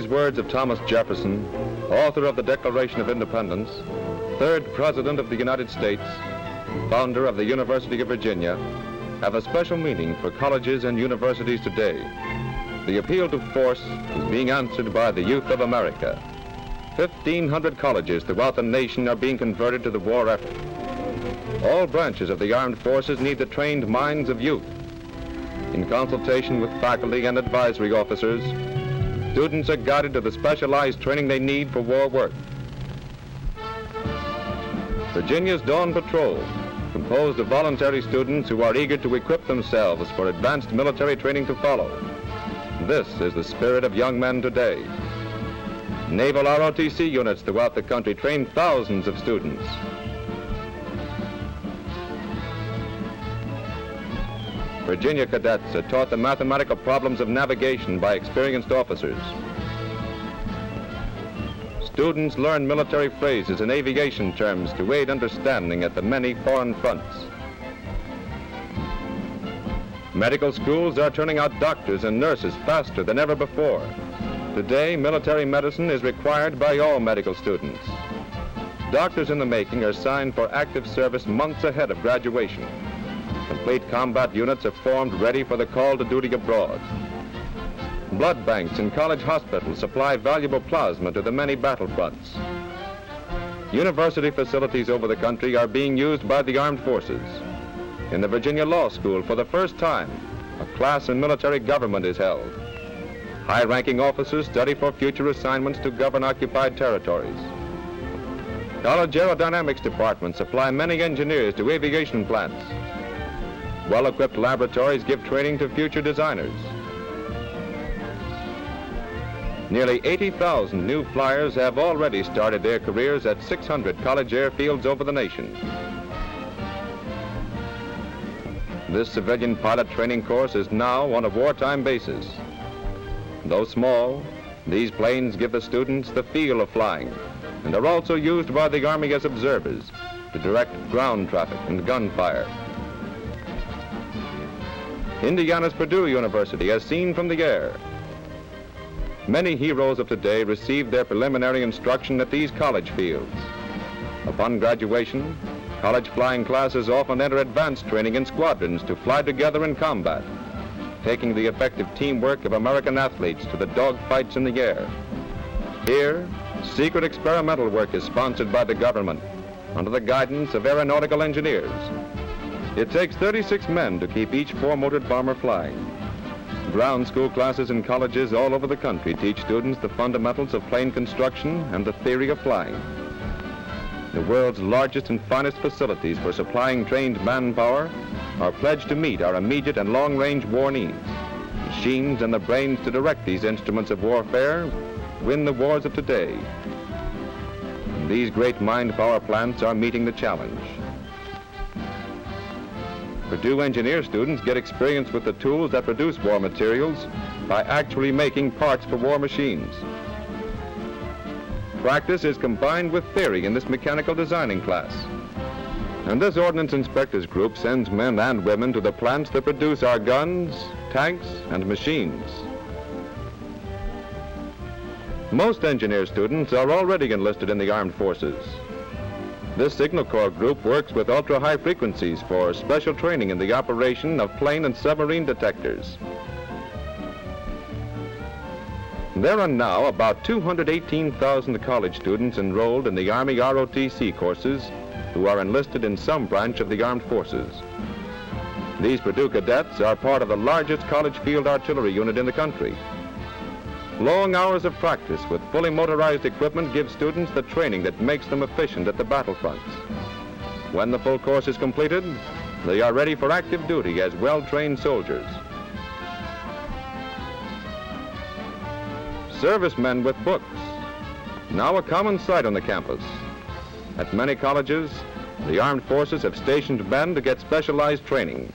These words of Thomas Jefferson, author of the Declaration of Independence, 3rd President of the United States, founder of the University of Virginia, have a special meaning for colleges and universities today. The appeal to force is being answered by the youth of America. 1,500 colleges throughout the nation are being converted to the war effort. All branches of the armed forces need the trained minds of youth. In consultation with faculty and advisory officers, students are guided to the specialized training they need for war work. Virginia's Dawn Patrol, composed of voluntary students who are eager to equip themselves for advanced military training to follow. This is the spirit of young men today. Naval ROTC units throughout the country train thousands of students. Virginia cadets are taught the mathematical problems of navigation by experienced officers. Students learn military phrases and aviation terms to aid understanding at the many foreign fronts. Medical schools are turning out doctors and nurses faster than ever before. Today, military medicine is required by all medical students. Doctors in the making are signed for active service months ahead of graduation. Complete combat units are formed ready for the call to duty abroad. Blood banks in college hospitals supply valuable plasma to the many battlefronts. University facilities over the country are being used by the armed forces. In the Virginia Law School, for the first time, a class in military government is held. High-ranking officers study for future assignments to govern occupied territories. College aerodynamics departments supply many engineers to aviation plants. Well-equipped laboratories give training to future designers. Nearly 80,000 new flyers have already started their careers at 600 college airfields over the nation. This civilian pilot training course is now on a wartime basis. Though small, these planes give the students the feel of flying and are also used by the Army as observers to direct ground traffic and gunfire. Indiana's Purdue University has seen from the air. Many heroes of today received their preliminary instruction at these college fields. Upon graduation, college flying classes often enter advanced training in squadrons to fly together in combat, taking the effective teamwork of American athletes to the dogfights in the air. Here, secret experimental work is sponsored by the government under the guidance of aeronautical engineers. It takes 36 men to keep each four-motored bomber flying. Ground school classes in colleges all over the country teach students the fundamentals of plane construction and the theory of flying. The world's largest and finest facilities for supplying trained manpower are pledged to meet our immediate and long-range war needs. Machines and the brains to direct these instruments of warfare win the wars of today. And these great mind power plants are meeting the challenge. Purdue engineer students get experience with the tools that produce war materials by actually making parts for war machines. Practice is combined with theory in this mechanical designing class. And this ordnance inspectors group sends men and women to the plants that produce our guns, tanks, and machines. Most engineer students are already enlisted in the armed forces. This Signal Corps group works with ultra-high frequencies for special training in the operation of plane and submarine detectors. There are now about 218,000 college students enrolled in the Army ROTC courses who are enlisted in some branch of the armed forces. These Purdue cadets are part of the largest college field artillery unit in the country. Long hours of practice with fully motorized equipment give students the training that makes them efficient at the battlefronts. When the full course is completed, they are ready for active duty as well-trained soldiers. Servicemen with books, now a common sight on the campus. At many colleges, the armed forces have stationed men to get specialized training.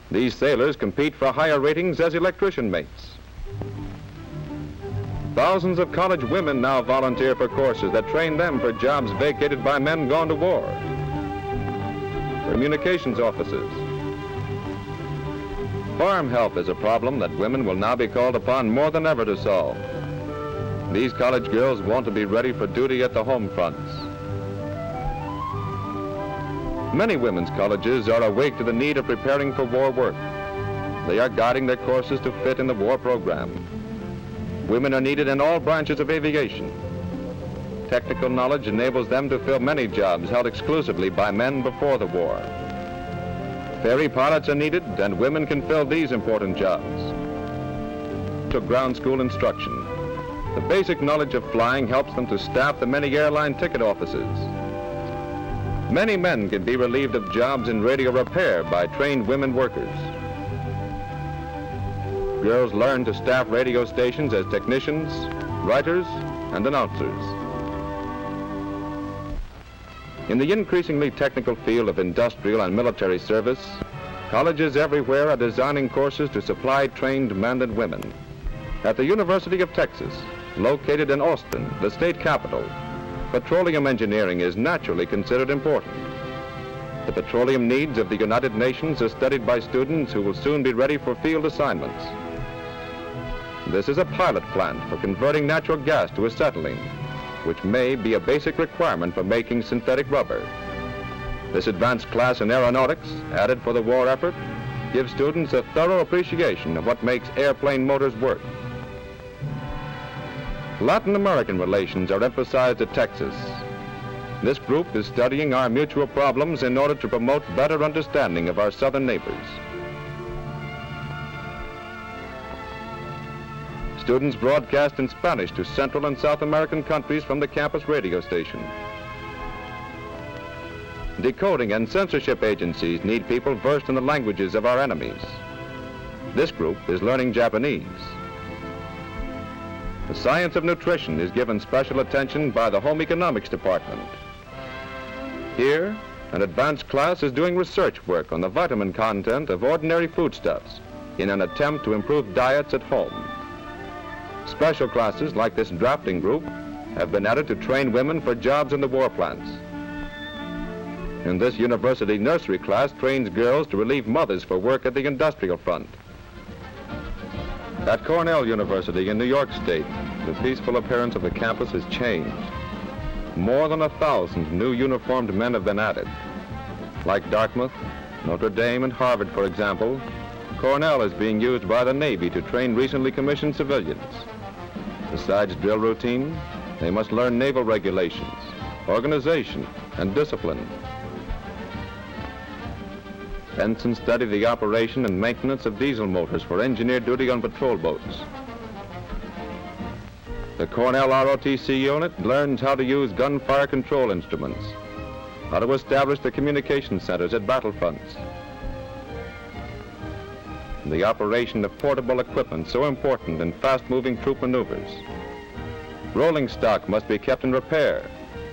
These sailors compete for higher ratings as electrician mates. Thousands of college women now volunteer for courses that train them for jobs vacated by men gone to war. Communications offices. Farm help is a problem that women will now be called upon more than ever to solve. These college girls want to be ready for duty at the home fronts. Many women's colleges are awake to the need of preparing for war work. They are guiding their courses to fit in the war program. Women are needed in all branches of aviation. Technical knowledge enables them to fill many jobs held exclusively by men before the war. Ferry pilots are needed, and women can fill these important jobs. To ground school instruction. The basic knowledge of flying helps them to staff the many airline ticket offices. Many men can be relieved of jobs in radio repair by trained women workers. Girls learn to staff radio stations as technicians, writers, and announcers. In the increasingly technical field of industrial and military service, colleges everywhere are designing courses to supply trained men and women. At the University of Texas, located in Austin, the state capital, petroleum engineering is naturally considered important. The petroleum needs of the United Nations are studied by students who will soon be ready for field assignments. This is a pilot plant for converting natural gas to acetylene, which may be a basic requirement for making synthetic rubber. This advanced class in aeronautics, added for the war effort, gives students a thorough appreciation of what makes airplane motors work. Latin American relations are emphasized at Texas. This group is studying our mutual problems in order to promote better understanding of our southern neighbors. Students broadcast in Spanish to Central and South American countries from the campus radio station. Decoding and censorship agencies need people versed in the languages of our enemies. This group is learning Japanese. The science of nutrition is given special attention by the Home Economics Department. Here, an advanced class is doing research work on the vitamin content of ordinary foodstuffs in an attempt to improve diets at home. Special classes like this drafting group have been added to train women for jobs in the war plants. And this university nursery class trains girls to relieve mothers for work at the industrial front. At Cornell University in New York State, the peaceful appearance of the campus has changed. More than 1,000 new uniformed men have been added. Like Dartmouth, Notre Dame, and Harvard, for example, Cornell is being used by the Navy to train recently commissioned civilians. Besides drill routine, they must learn naval regulations, organization, and discipline. Ensigns study the operation and maintenance of diesel motors for engineer duty on patrol boats. The Cornell ROTC unit learns how to use gunfire control instruments, how to establish the communication centers at battlefronts, the operation of portable equipment so important in fast-moving troop maneuvers. Rolling stock must be kept in repair,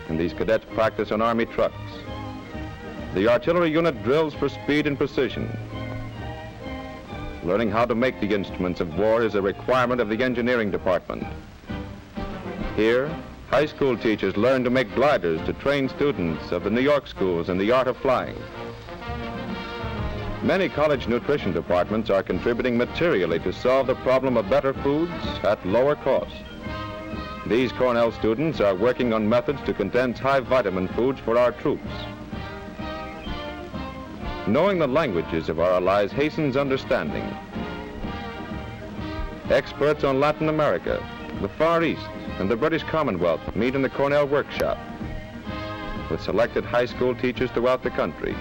and these cadets practice on Army trucks. The artillery unit drills for speed and precision. Learning how to make the instruments of war is a requirement of the engineering department. Here, high school teachers learn to make gliders to train students of the New York schools in the art of flying. Many college nutrition departments are contributing materially to solve the problem of better foods at lower cost. These Cornell students are working on methods to condense high vitamin foods for our troops. Knowing the languages of our allies hastens understanding. Experts on Latin America, the Far East, and the British Commonwealth meet in the Cornell workshop with selected high school teachers throughout the country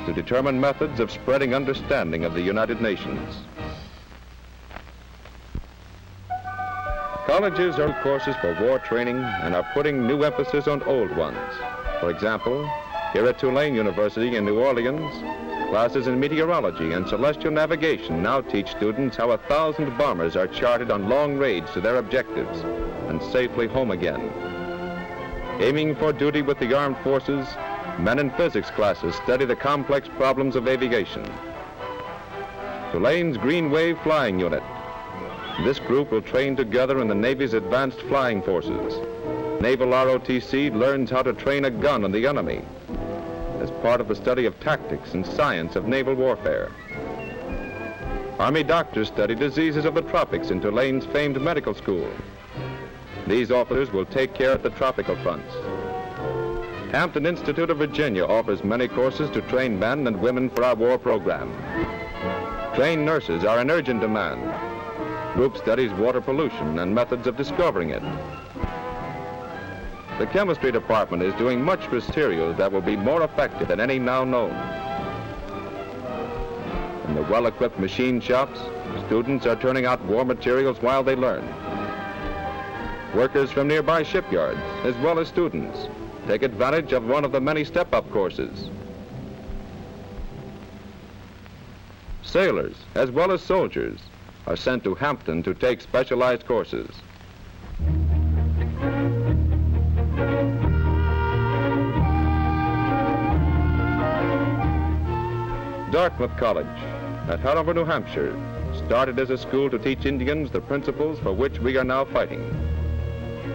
to determine methods of spreading understanding of the United Nations. Colleges are courses for war training and are putting new emphasis on old ones. For example, here at Tulane University in New Orleans, classes in meteorology and celestial navigation now teach students how 1,000 bombers are charted on long raids to their objectives and safely home again. Aiming for duty with the armed forces, men in physics classes study the complex problems of aviation. Tulane's Green Wave Flying Unit. This group will train together in the Navy's advanced flying forces. Naval ROTC learns how to train a gun on the enemy as part of the study of tactics and science of naval warfare. Army doctors study diseases of the tropics in Tulane's famed medical school. These officers will take care at the tropical fronts. Hampton Institute of Virginia offers many courses to train men and women for our war program. Trained nurses are in urgent demand. Group studies water pollution and methods of discovering it. The chemistry department is doing much for materials that will be more effective than any now known. In the well-equipped machine shops, students are turning out war materials while they learn. Workers from nearby shipyards, as well as students, take advantage of one of the many step-up courses. Sailors, as well as soldiers, are sent to Hampton to take specialized courses. Dartmouth College at Hanover, New Hampshire, started as a school to teach Indians the principles for which we are now fighting.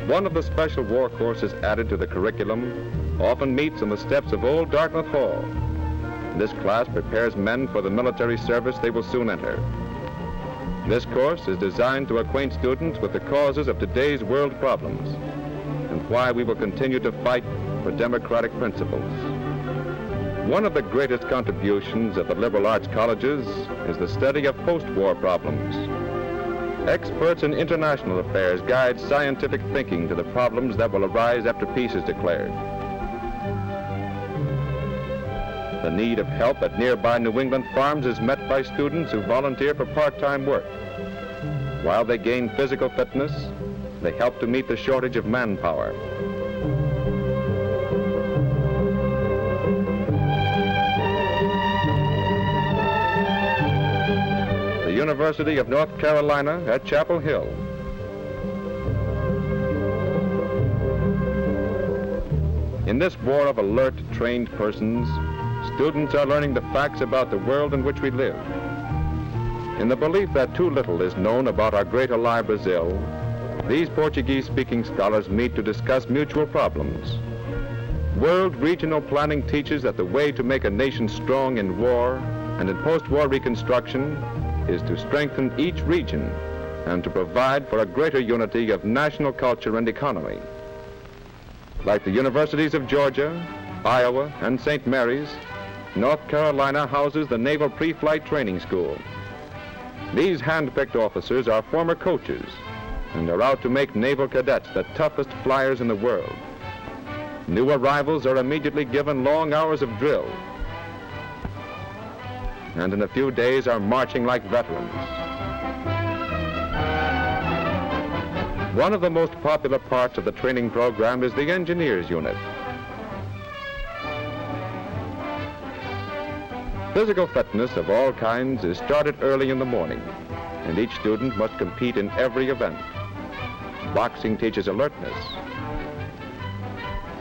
One of the special war courses added to the curriculum often meets on the steps of old Dartmouth Hall. This class prepares men for the military service they will soon enter. This course is designed to acquaint students with the causes of today's world problems and why we will continue to fight for democratic principles. One of the greatest contributions of the liberal arts colleges is the study of post-war problems. Experts in international affairs guide scientific thinking to the problems that will arise after peace is declared. The need of help at nearby New England farms is met by students who volunteer for part-time work. While they gain physical fitness, they help to meet the shortage of manpower. University of North Carolina at Chapel Hill. In this war of alert, trained persons, students are learning the facts about the world in which we live. In the belief that too little is known about our great ally Brazil, these Portuguese-speaking scholars meet to discuss mutual problems. World regional planning teaches that the way to make a nation strong in war and in post-war reconstruction is to strengthen each region and to provide for a greater unity of national culture and economy. Like the universities of Georgia, Iowa, and St. Mary's, North Carolina houses the Naval Pre-Flight Training School. These hand-picked officers are former coaches and are out to make naval cadets the toughest flyers in the world. New arrivals are immediately given long hours of drill, and in a few days are marching like veterans. One of the most popular parts of the training program is the engineers unit. Physical fitness of all kinds is started early in the morning, and each student must compete in every event. Boxing teaches alertness,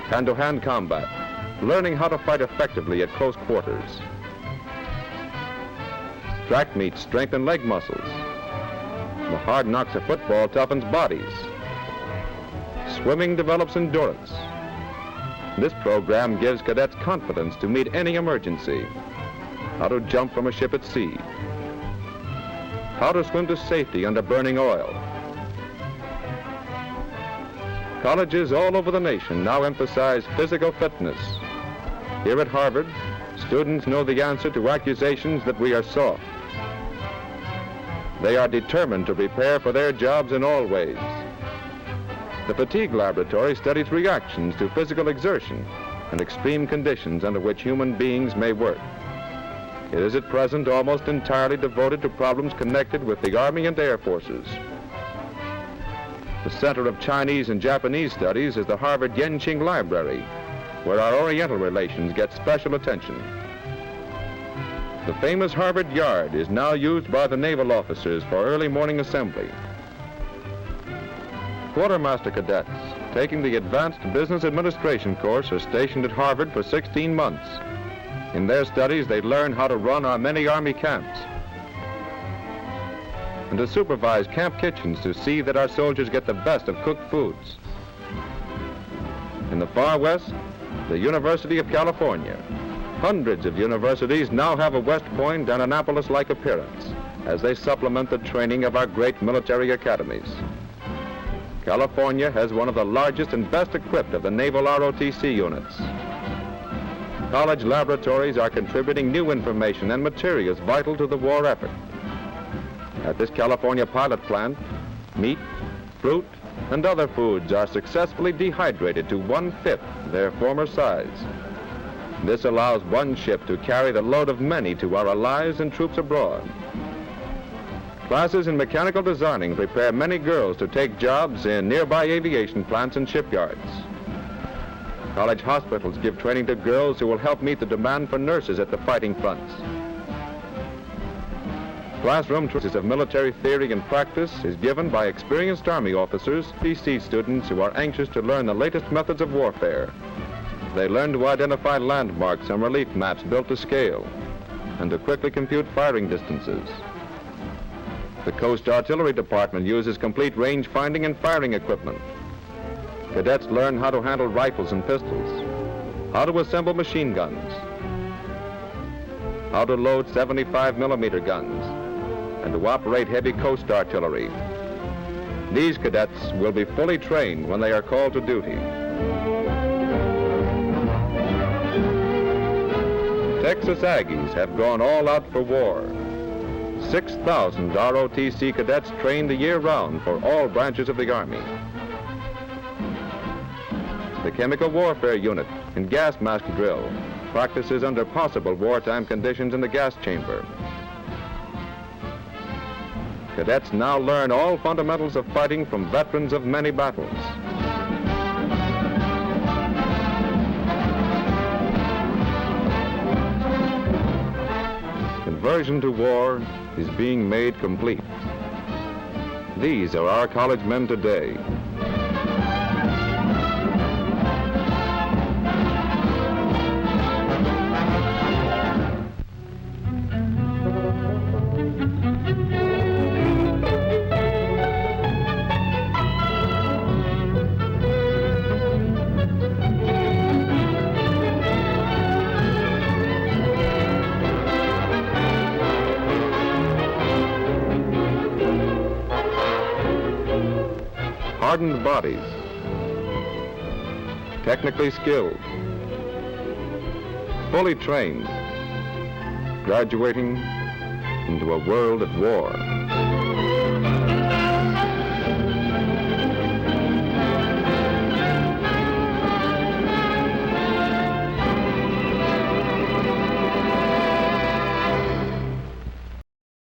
hand-to-hand combat, learning how to fight effectively at close quarters. Track meets strengthen leg muscles. The hard knocks of football toughens bodies. Swimming develops endurance. This program gives cadets confidence to meet any emergency. How to jump from a ship at sea. How to swim to safety under burning oil. Colleges all over the nation now emphasize physical fitness. Here at Harvard, students know the answer to accusations that we are soft. They are determined to prepare for their jobs in all ways. The fatigue laboratory studies reactions to physical exertion and extreme conditions under which human beings may work. It is at present almost entirely devoted to problems connected with the Army and Air Forces. The Center of Chinese and Japanese Studies is the Harvard Yenqing Library, where our Oriental relations get special attention. The famous Harvard Yard is now used by the naval officers for early morning assembly. Quartermaster cadets taking the Advanced Business Administration course are stationed at Harvard for 16 months. In their studies, they learn how to run our many Army camps and to supervise camp kitchens to see that our soldiers get the best of cooked foods. In the far west, the University of California. Hundreds of universities now have a West Point and Annapolis-like appearance as they supplement the training of our great military academies. California has one of the largest and best equipped of the naval ROTC units. College laboratories are contributing new information and materials vital to the war effort. At this California pilot plant, meat, fruit, and other foods are successfully dehydrated to 1/5 their former size. This allows one ship to carry the load of many to our allies and troops abroad. Classes in mechanical designing prepare many girls to take jobs in nearby aviation plants and shipyards. College hospitals give training to girls who will help meet the demand for nurses at the fighting fronts. Classroom training of military theory and practice is given by experienced Army officers, PC students who are anxious to learn the latest methods of warfare. They learn to identify landmarks on relief maps built to scale and to quickly compute firing distances. The Coast Artillery Department uses complete range finding and firing equipment. Cadets learn how to handle rifles and pistols, how to assemble machine guns, how to load 75mm guns, and to operate heavy coast artillery. These cadets will be fully trained when they are called to duty. Texas Aggies have gone all out for war. 6,000 ROTC cadets trained the year round for all branches of the Army. The Chemical Warfare Unit in gas mask drill practices under possible wartime conditions in the gas chamber. Cadets now learn all fundamentals of fighting from veterans of many battles. Conversion to war is being made complete. These are our college men today. Hardened bodies, technically skilled, fully trained, graduating into a world at war.